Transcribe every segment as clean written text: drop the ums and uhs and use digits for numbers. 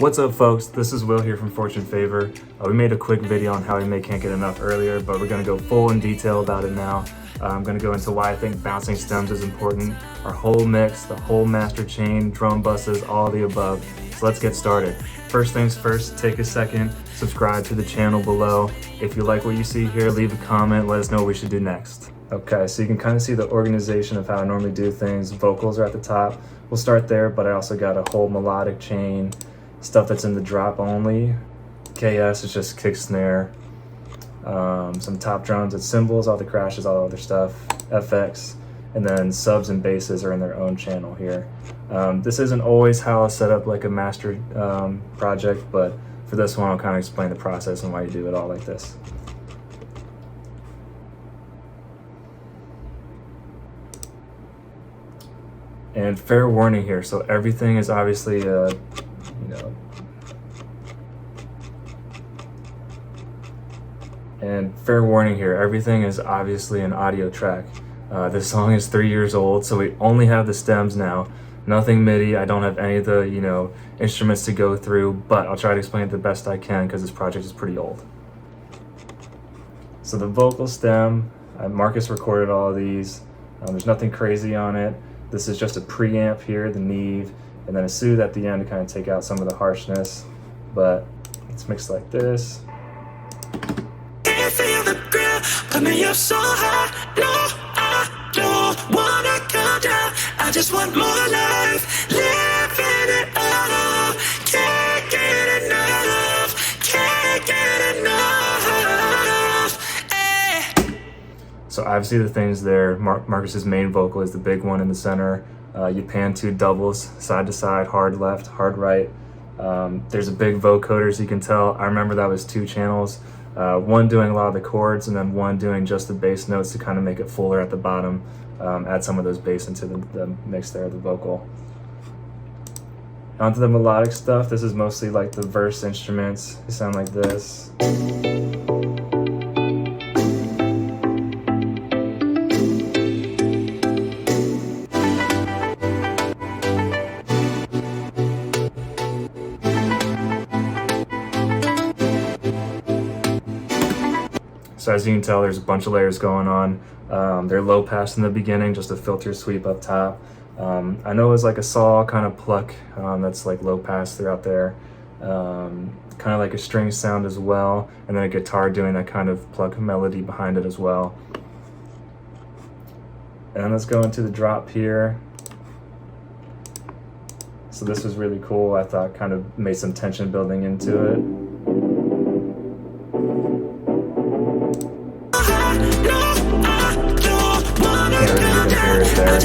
What's up, folks? This is Will here from Fortune Favor. We made a quick video on how we make Can't Get Enough earlier, but we're going to go full in detail about it now. I'm going to go into why I think bouncing stems is important, our whole mix, the whole master chain, drum buses, all the above. So let's get started. First things first, take a second, subscribe to the channel below. If you like what you see here, leave a comment, let us know what we should do next. Okay, so you can kind of see the organization of how I normally do things. Vocals are at the top. We'll start there, but I also got a whole melodic chain, stuff that's in the drop only. KS is just kick, snare. Some top drums and cymbals, all the crashes, all the other stuff, FX, and then subs and basses are in their own channel here. This isn't always how I set up like a master project, but for this one I'll kind of explain the process and why you do it all like this. And fair warning here, so everything is obviously and fair warning here, everything is obviously an audio track. This song is 3 years old, so we only have the stems now. Nothing MIDI, I don't have any of the instruments to go through, but I'll try to explain it the best I can because this project is pretty old. So the vocal stem, Marcus recorded all of these. There's nothing crazy on it. This is just a preamp here, the Neve, and then a soothe at the end to kind of take out some of the harshness. But it's mixed like this. Feel the grill, put me up so high. No, I don't wanna come down. I just want more life, living it all. Can't get enough, can't get enough. So obviously the things there, Marcus's main vocal is the big one in the center. You pan two doubles, side to side, hard left, hard right. There's a big vocoder, as you can tell. I remember that was 2 channels. One doing a lot of the chords and then one doing just the bass notes to kind of make it fuller at the bottom, add some of those bass into the mix there of the vocal. Onto the melodic stuff, this is mostly like the verse instruments. They sound like this. So as you can tell, there's a bunch of layers going on. They're low pass in the beginning, just a filter sweep up top. I know it's like a saw kind of pluck that's like low pass throughout there. Kind of like a string sound as well. And then a guitar doing that kind of pluck melody behind it as well. And let's go into the drop here. So this was really cool. I thought kind of made some tension building into it. Can't really even hear it there.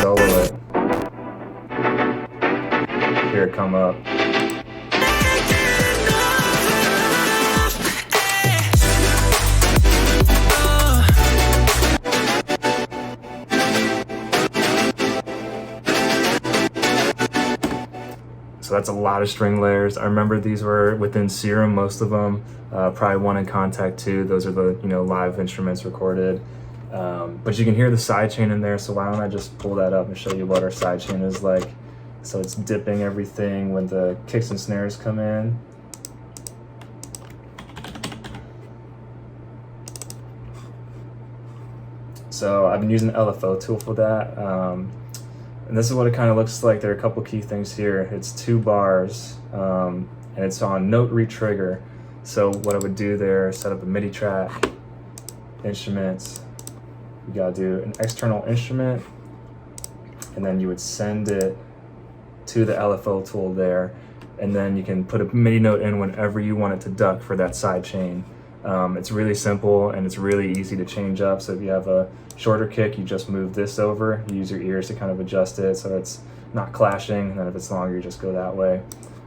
Solo it. Hear it come up. So that's a lot of string layers. I remember these were within Serum, most of them. Probably one in Contact 2. Those are the live instruments recorded. But you can hear the sidechain in there, so why don't I just pull that up and show you what our sidechain is like. So it's dipping everything when the kicks and snares come in. So I've been using the LFO tool for that. And this is what it kind of looks like. There are a couple key things here. It's 2 bars, and it's on note retrigger. So what I would do there, set up a MIDI track, instruments. You gotta do an external instrument, and then you would send it to the LFO tool there, and then you can put a MIDI note in whenever you want it to duck for that side chain. It's really simple and it's really easy to change up. So if you have a shorter kick, you just move this over. You use your ears to kind of adjust it so it's not clashing, and then if it's longer, you just go that way.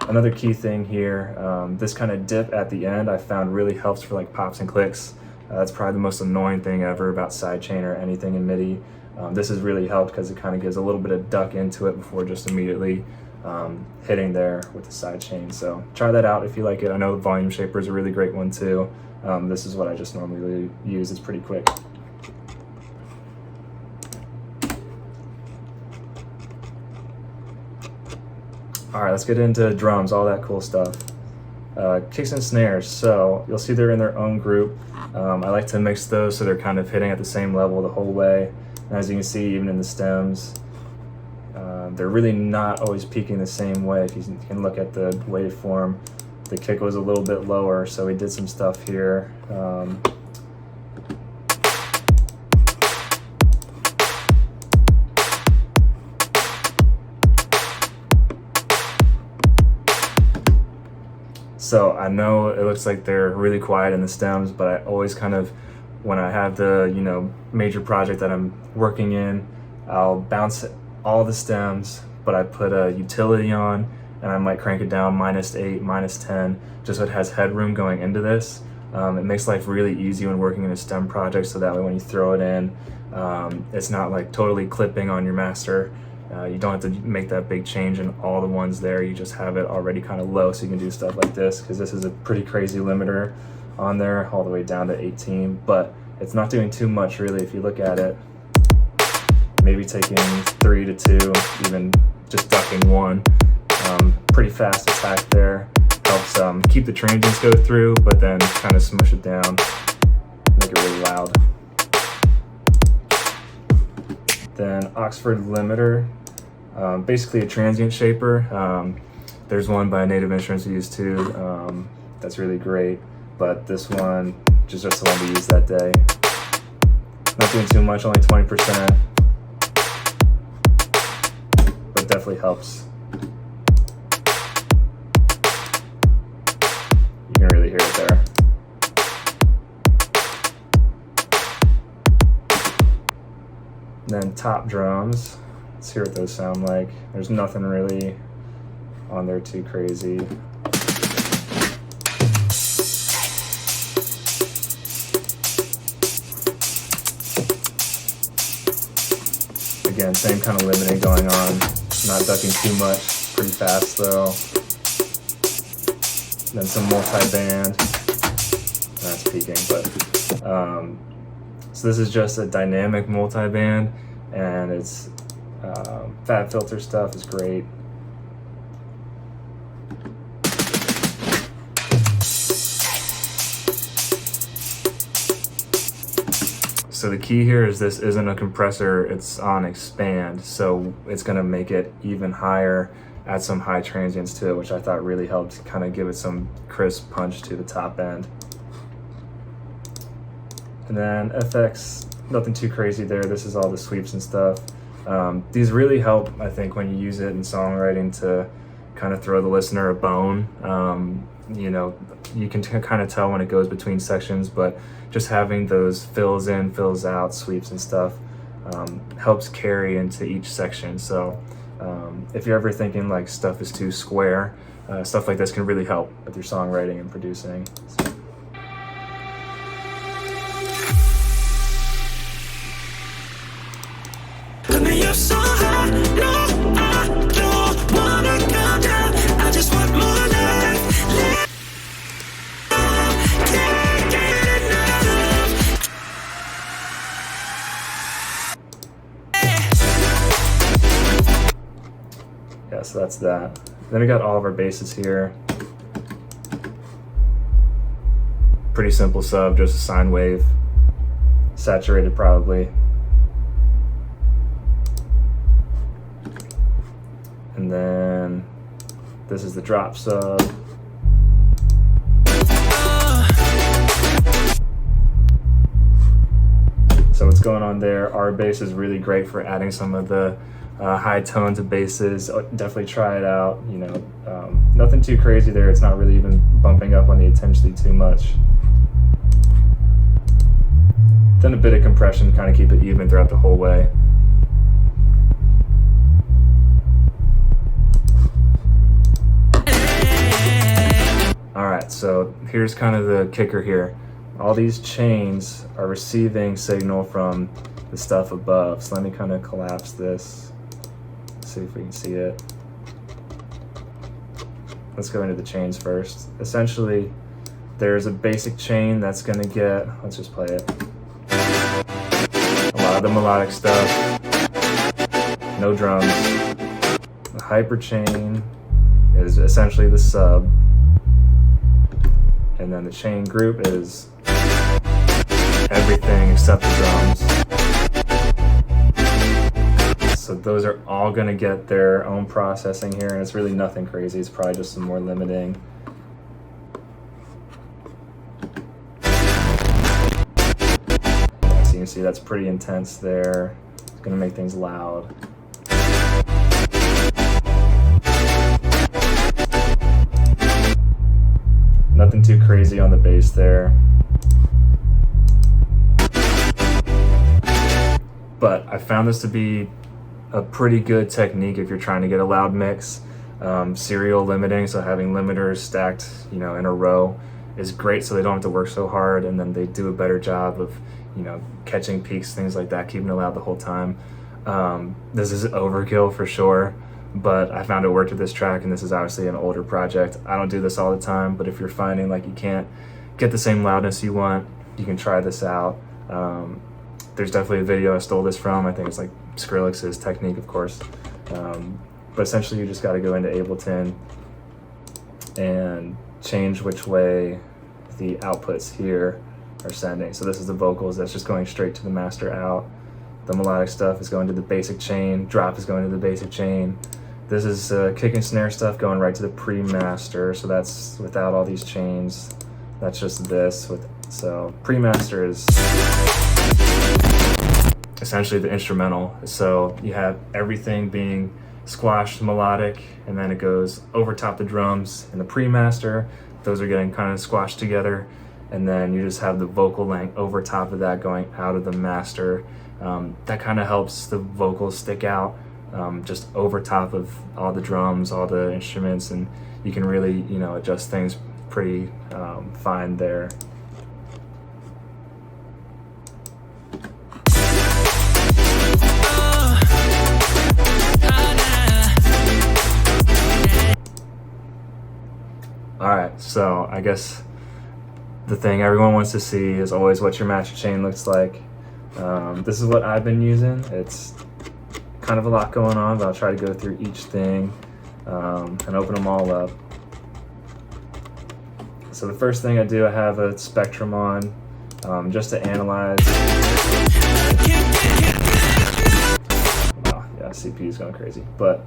Another key thing here, this kind of dip at the end I found really helps for like pops and clicks. That's probably the most annoying thing ever about sidechain or anything in MIDI. This has really helped because it kind of gives a little bit of duck into it before just immediately hitting there with the sidechain. So try that out if you like it. I know the volume shaper is a really great one too. This is what I just normally use. It's pretty quick. All right, let's get into drums, all that cool stuff. Kicks and snares, so you'll see they're in their own group. I like to mix those so they're kind of hitting at the same level the whole way. And as you can see, even in the stems, they're really not always peaking the same way. If you can look at the waveform, the kick was a little bit lower, so we did some stuff here. So I know it looks like they're really quiet in the stems, but I always kind of, when I have the, you know, major project that I'm working in, I'll bounce all the stems, but I put a utility on and I might crank it down -8, -10, just so it has headroom going into this. It makes life really easy when working in a stem project, so that way when you throw it in, it's not like totally clipping on your master. You don't have to make that big change in all the ones there. You just have it already kind of low, so you can do stuff like this, because this is a pretty crazy limiter on there, all the way down to 18, but it's not doing too much really if you look at it. Maybe taking 3 to 2, even just ducking 1. Pretty fast attack there. Helps keep the transients go through, but then kind of smush it down, make it really loud. Then Oxford limiter, basically a transient shaper. There's one by Native Instruments we use too. That's really great, but this one just the one we used that day. Not doing too much, only 20%, but definitely helps. You can really hear it there. Then top drums, let's hear what those sound like. There's nothing really on there too crazy. Again, same kind of limiting going on, not ducking too much, pretty fast though. Then some multi-band, that's peaking, but so this is just a dynamic multi-band, and it's fat filter stuff is great. So the key here is this isn't a compressor, it's on expand, so it's gonna make it even higher, add some high transients to it, which I thought really helped kind of give it some crisp punch to the top end. And then FX, nothing too crazy there. This is all the sweeps and stuff. These really help, I think, when you use it in songwriting to kind of throw the listener a bone. You know, you can kind of tell when it goes between sections, but just having those fills in, fills out, sweeps and stuff helps carry into each section. So if you're ever thinking like stuff is too square, stuff like this can really help with your songwriting and producing. So. You're so high, no, I don't wanna come down. I just want more life. Can't get enough. Yeah, so that's that. Then we got all of our basses here. Pretty simple sub, just a sine wave. Saturated probably. And then this is the drop sub. So what's going on there? Our bass is really great for adding some of the high tones of basses. Definitely try it out. You know, nothing too crazy there. It's not really even bumping up on the intensity too much. Then a bit of compression, kind of keep it even throughout the whole way. Alright, so here's kind of the kicker here. All these chains are receiving signal from the stuff above. So let me kind of collapse this, see if we can see it. Let's go into the chains first. Essentially, there's a basic chain that's going to get, let's just play it. A lot of the melodic stuff, no drums. A hyper chain, is essentially the sub, and then the chain group is everything except the drums. So those are all going to get their own processing here, and it's really nothing crazy. It's probably just some more limiting. So you can see that's pretty intense there. It's going to make things loud. Nothing too crazy on the bass there. But I found this to be a pretty good technique if you're trying to get a loud mix. Serial limiting, so having limiters stacked, in a row is great, so they don't have to work so hard, and then they do a better job of, catching peaks, things like that, keeping it loud the whole time. This is overkill for sure, but I found it worked with this track, and this is obviously an older project. I don't do this all the time, but if you're finding like you can't get the same loudness you want, you can try this out. There's definitely a video I stole this from. I think it's like Skrillex's technique, of course. But essentially you just got to go into Ableton and change which way the outputs here are sending. So this is the vocals, that's just going straight to the master out. The melodic stuff is going to the basic chain, drop is going to the basic chain. This is kick and snare stuff going right to the pre-master, so that's without all these chains. That's just this. So pre-master is essentially the instrumental. So you have everything being squashed melodic, and then it goes over top the drums in the pre-master. Those are getting kind of squashed together, and then you just have the vocal length over top of that going out of the master. That kind of helps the vocals stick out just over top of all the drums, all the instruments, and you can really adjust things pretty fine there. Alright, so I guess the thing everyone wants to see is always what your master chain looks like. This is what I've been using. It's kind of a lot going on, but I'll try to go through each thing and open them all up. So the first thing I do, I have a spectrum on just to analyze. Wow, yeah, CPU's going crazy. But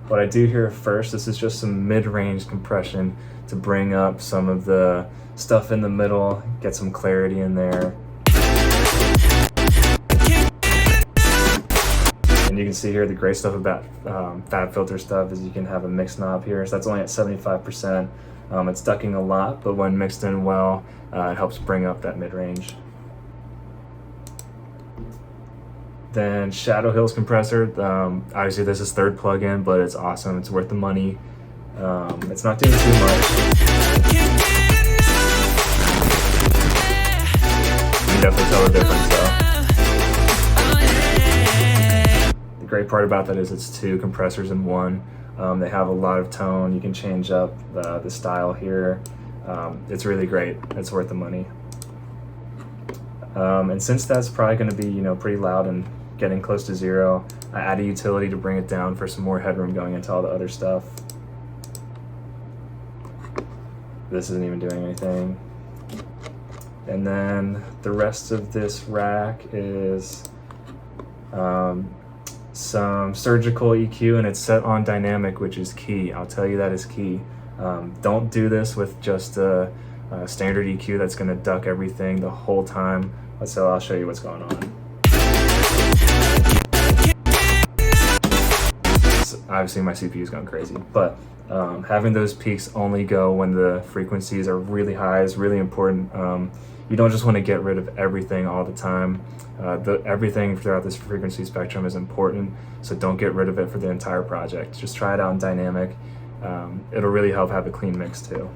what I do here first, this is just some mid-range compression to bring up some of the stuff in the middle, get some clarity in there. And you can see here the great stuff about fab filter stuff is you can have a mix knob here. So that's only at 75%. It's ducking a lot, but when mixed in well, it helps bring up that mid-range. Then Shadow Hills compressor. Obviously this is third plugin, but it's awesome. It's worth the money. It's not doing too much. You can definitely tell the difference though. The great part about that is it's two compressors in one. They have a lot of tone. You can change up the style here. It's really great. It's worth the money. And since that's probably going to be pretty loud and getting close to zero, I add a utility to bring it down for some more headroom going into all the other stuff. This isn't even doing anything. And then the rest of this rack is some surgical EQ, and it's set on dynamic, which is key. I'll tell you that is key. Don't do this with just a standard EQ that's going to duck everything the whole time. So I'll show you what's going on. So obviously my CPU is going crazy, but having those peaks only go when the frequencies are really high is really important. You don't just want to get rid of everything all the time. Everything throughout this frequency spectrum is important, so don't get rid of it for the entire project. Just try it out in dynamic. It'll really help have a clean mix too.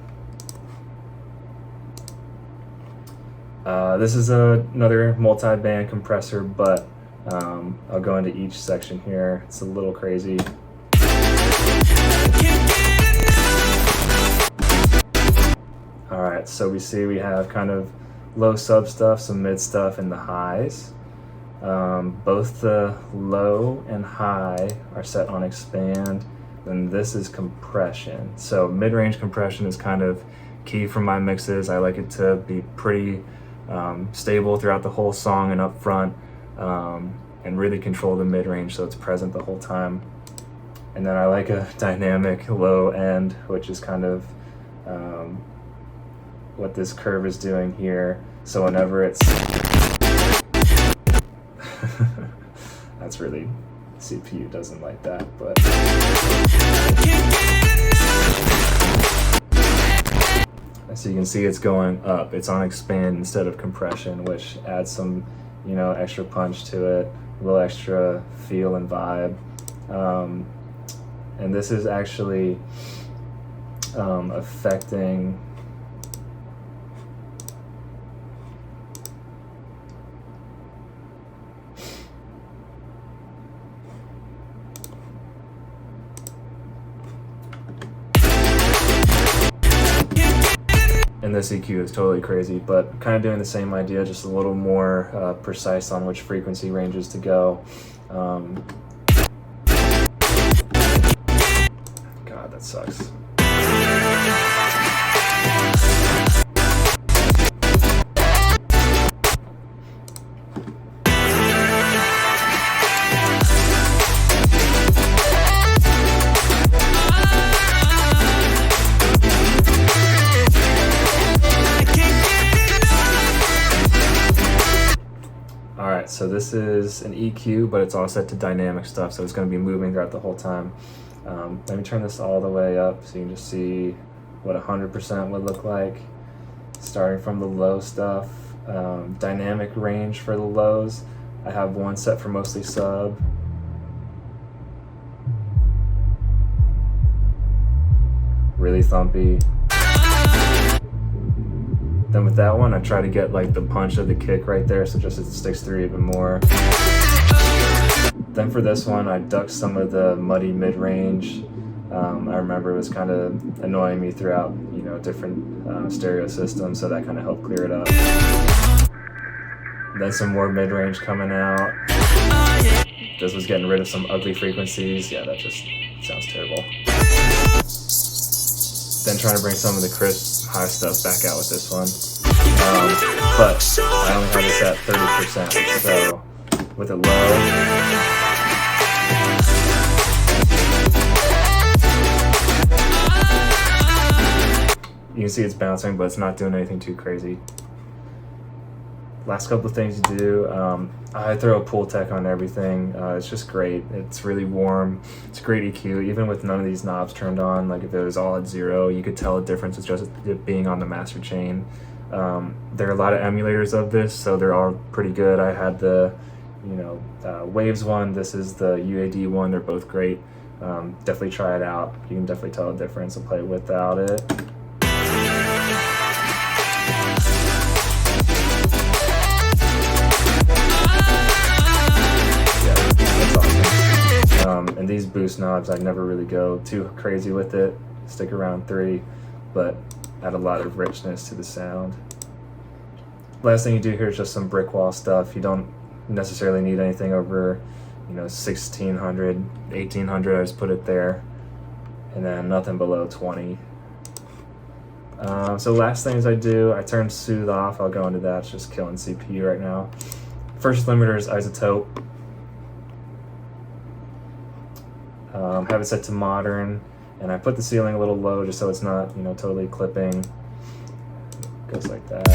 This is another multi-band compressor, but I'll go into each section here. It's a little crazy. Alright, so we have kind of low sub stuff, some mid stuff, and the highs. Both the low and high are set on expand, then this is compression. So mid-range compression is kind of key for my mixes. I like it to be pretty stable throughout the whole song and up front, and really control the mid-range so it's present the whole time. And then I like a dynamic low end, which is kind of what this curve is doing here. So whenever it's that's really, CPU doesn't like that, but so you can see it's going up. It's on expand instead of compression, which adds some, extra punch to it, a little extra feel and vibe. And this is actually affecting and this EQ is totally crazy, but kind of doing the same idea, just a little more precise on which frequency ranges to go. God, that sucks. Alright, so this is an EQ, but it's all set to dynamic stuff, so it's going to be moving throughout the whole time. Let me turn this all the way up so you can just see what 100% would look like. Starting from the low stuff, dynamic range for the lows. I have one set for mostly sub. Really thumpy. Then with that one, I try to get like the punch of the kick right there, so just it sticks through even more. Then for this one, I ducked some of the muddy mid-range. I remember it was kind of annoying me throughout, different stereo systems, so that kind of helped clear it up. Then some more mid-range coming out. This was getting rid of some ugly frequencies. Yeah, that just sounds terrible. Then trying to bring some of the crisp high stuff back out with this one. But I only have this at 30%, so with it low, you can see it's bouncing, but it's not doing anything too crazy. Last couple of things you do, I throw a pool tech on everything. It's just great. It's really warm. It's great EQ, even with none of these knobs turned on. Like if it was all at 0, you could tell the difference with just it being on the master chain. There are a lot of emulators of this, so they're all pretty good. I had the, Waves one. This is the UAD one. They're both great. Definitely try it out. You can definitely tell the difference and play without it. And these boost knobs, I never really go too crazy with it. Stick around 3, but add a lot of richness to the sound. Last thing you do here is just some brick wall stuff. You don't necessarily need anything over, 1600, 1800. I just put it there, and then nothing below 20. So last things I do, I turn Soothe off. I'll go into that. It's just killing CPU right now. First limiter is isotope. Have it set to modern, and I put the ceiling a little low just so it's not, totally clipping. Goes like that.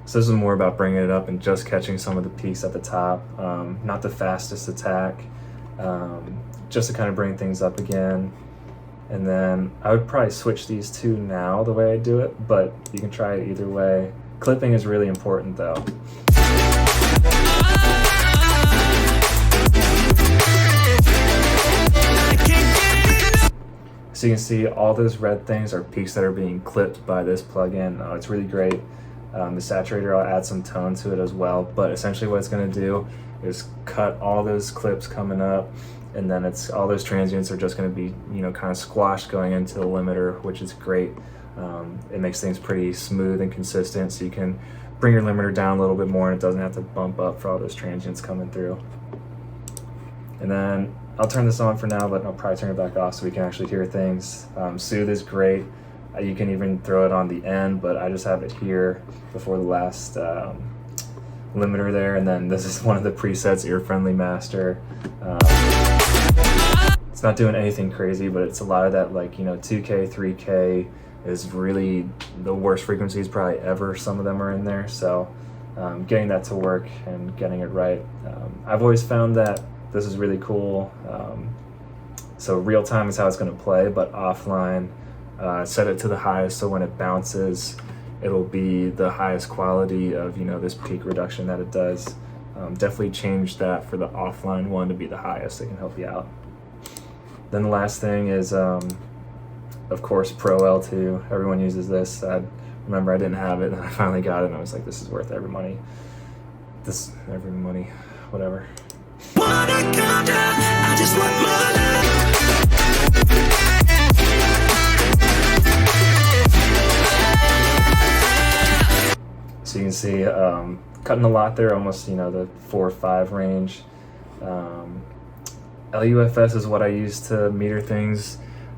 So this is more about bringing it up and just catching some of the peaks at the top. Not the fastest attack, just to kind of bring things up again. And then I would probably switch these two now the way I do it, but you can try it either way. Clipping is really important though. So you can see all those red things are peaks that are being clipped by this plugin. It's really great. The saturator, I'll add some tone to it as well, but essentially what it's going to do is cut all those clips coming up, and then it's all those transients are just going to be, kind of squashed going into the limiter, which is great. It makes things pretty smooth and consistent, so you can bring your limiter down a little bit more, and it doesn't have to bump up for all those transients coming through. And then I'll turn this on for now, but I'll probably turn it back off so we can actually hear things. Soothe is great. You can even throw it on the end, but I just have it here before the last limiter there. And then this is one of the presets, Ear Friendly Master. It's not doing anything crazy, but it's a lot of that, like, 2K, 3K is really the worst frequencies probably ever. Some of them are in there, so getting that to work and getting it right. I've always found that this is really cool. So real time is how it's going to play, but offline, set it to the highest, so when it bounces, it'll be the highest quality of this peak reduction that it does. Definitely change that for the offline one to be the highest. It can help you out. Then the last thing is, of course, Pro L2. Everyone uses this. I remember I didn't have it, and I finally got it, and I was like, this is worth every money. Whatever. I just want more love. So you can see cutting a lot there, almost the 4 or 5 range. LUFS is what I use to meter things.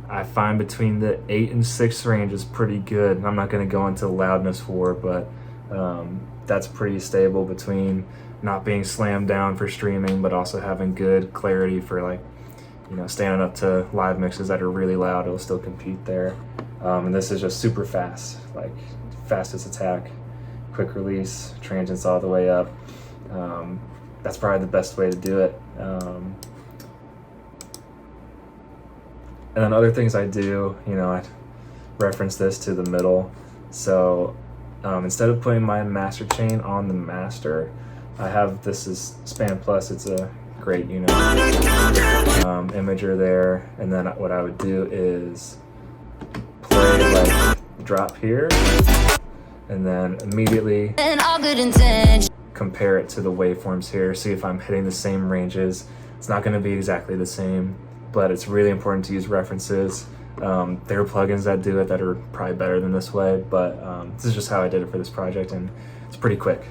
I find between the 8 and 6 range is pretty good. I'm not going to go into loudness war, but that's pretty stable between not being slammed down for streaming, but also having good clarity for, like, standing up to live mixes that are really loud. It'll still compete there. And this is just super fast, like fastest attack, quick release, transients all the way up. That's probably the best way to do it. And then other things I do, I reference this to the middle. So instead of putting my master chain on the master, I have, this is Span Plus. It's a great, imager there. And then what I would do is play like drop here, and then immediately compare it to the waveforms here. See if I'm hitting the same ranges. It's not going to be exactly the same, but it's really important to use references. There are plugins that do it that are probably better than this way, but this is just how I did it for this project, and it's pretty quick.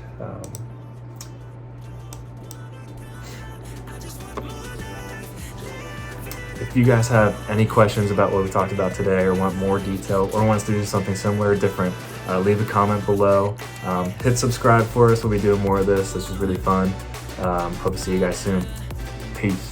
If you guys have any questions about what we talked about today, or want more detail, or want us to do something similar or different, leave a comment below. Hit subscribe for us. We'll be doing more of this. This was really fun. Hope to see you guys soon. Peace.